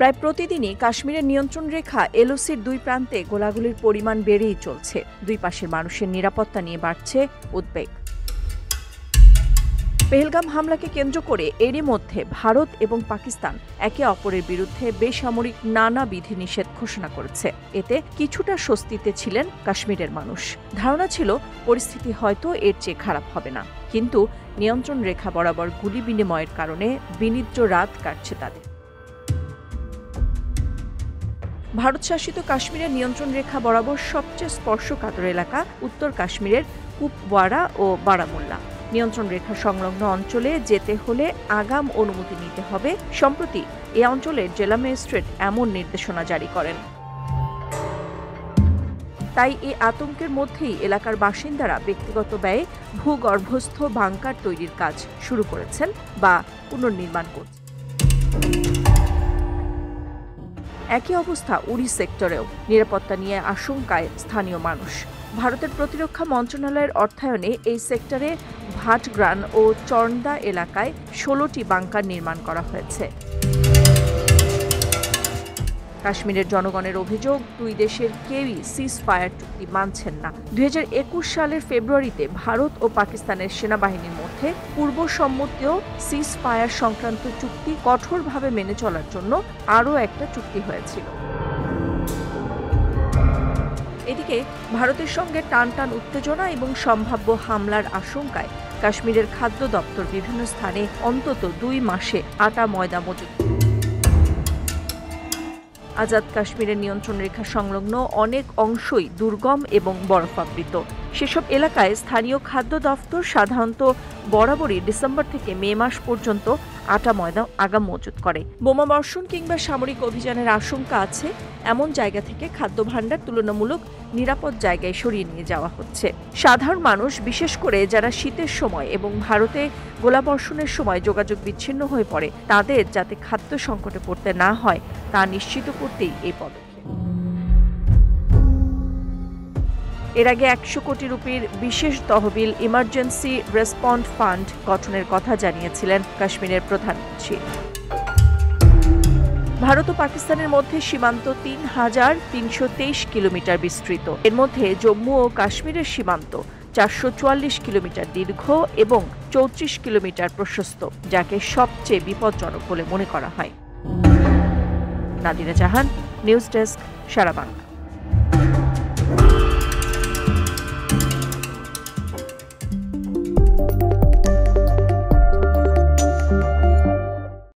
প্রায় প্রতিদিনই কাশ্মীরের নিয়ন্ত্রণ রেখা এলওসির দুই প্রান্তে গোলাগুলির পরিমাণ বেড়েই চলছে। দুই পাশের মানুষের নিরাপত্তা নিয়ে বাড়ছে উদ্বেগ। পেহেলগাম হামলাকে কেন্দ্র করে এরই মধ্যে ভারত এবং পাকিস্তান একে অপরের বিরুদ্ধে বেসামরিক নানা বিধিনিষেধ ঘোষণা করেছে। এতে কিছুটা স্বস্তিতে ছিলেন কাশ্মীরের মানুষ। ধারণা ছিল পরিস্থিতি হয়তো এর চেয়ে খারাপ হবে না, কিন্তু নিয়ন্ত্রণ রেখা বরাবর গুলি বিনিময়ের কারণে বিনিদ্র রাত কাটছে তাদের। ভারত শাসিত কাশ্মীরের নিয়ন্ত্রণ রেখা বরাবর সবচেয়ে স্পর্শকাতর এলাকা উত্তর কাশ্মীরের কুপওয়ারা ও বারামুল্লা। নিয়ন্ত্রণ রেখা সংলগ্ন অঞ্চলে যেতে হলে আগাম অনুমতি নিতে হবে। সম্প্রতি এ অঞ্চলের জেলা ম্যাজিস্ট্রেট এমন নির্দেশনা জারি করেন। তাই এই আতঙ্কের মধ্যেই এলাকার বাসিন্দারা ব্যক্তিগত ব্যয়ে ভূগর্ভস্থ বাংকার তৈরির কাজ শুরু করেছেন বা পুনর্নির্মাণ করছেন। একই অবস্থা উরি সেক্টরেও। নিরাপত্তা নিয়ে আশঙ্কায় স্থানীয় মানুষ। ভারতের প্রতিরক্ষা মন্ত্রণালয়ের অর্থায়নে এই সেক্টরে ভাটগ্রান ও চর্নদা এলাকায় 16টি বাংকার নির্মাণ করা হয়েছে। কাশ্মীরের জনগণের অভিযোগ, দুই দেশের কেউই সিজ ফায়ার চুক্তি মানছেন না। 2021 সালের ফেব্রুয়ারিতে ভারত ও পাকিস্তানের সেনাবাহিনীর মধ্যে পূর্ব সম্মতীয় সিজ ফায়ার সংক্রান্ত চুক্তি কঠোরভাবে মেনে চলার জন্য আরও একটা চুক্তি হয়েছিল। এদিকে ভারতের সঙ্গে টানটান উত্তেজনা এবং সম্ভাব্য হামলার আশঙ্কায় কাশ্মীরের খাদ্য দপ্তর বিভিন্ন স্থানে অন্তত 2 মাসে আটা ময়দা মজুত। আজাদ কাশ্মীরের নিয়ন্ত্রণ রেখা সংলগ্ন অনেক অংশই দুর্গম এবং বরফাবৃত। সেসব এলাকায় স্থানীয় খাদ্য দপ্তর সাধারণত বরাবরই ডিসেম্বর থেকে মে মাস পর্যন্ত আটা ময়দা আগাম মজুত করে। বোমা বর্ষণ কিংবা সামরিক অভিযানের আশঙ্কা আছে এমন জায়গা থেকে খাদ্য ভাণ্ডার তুলনামূলক নিরাপদ জায়গায় সরিয়ে নিয়ে যাওয়া হচ্ছে। সাধারণ মানুষ, বিশেষ করে যারা শীতের সময় এবং ভারতে গোলাবর্ষণের সময় যোগাযোগ বিচ্ছিন্ন হয়ে পড়ে, তাদের যাতে খাদ্য সংকটে পড়তে না হয় তা নিশ্চিত করতেই এই পদক্ষেপ। এর আগে 100 কোটি রুপির বিশেষ তহবিল ইমার্জেন্সি রেসপন্ড ফান্ড গঠনের কথা জানিয়েছিলেন কাশ্মীরের প্রধানমন্ত্রী। ভারত ও পাকিস্তানের মধ্যে সীমান্ত 3323 কিলোমিটার বিস্তৃত। এর মধ্যে জম্মু ও কাশ্মীরের সীমান্ত 444 কিলোমিটার দীর্ঘ এবং 34 কিলোমিটার প্রশস্ত, যাকে সবচেয়ে বিপজ্জনক বলে মনে করা হয়। নাদিরা জাহান, নিউজ ডেস্ক, সারা বাংলা।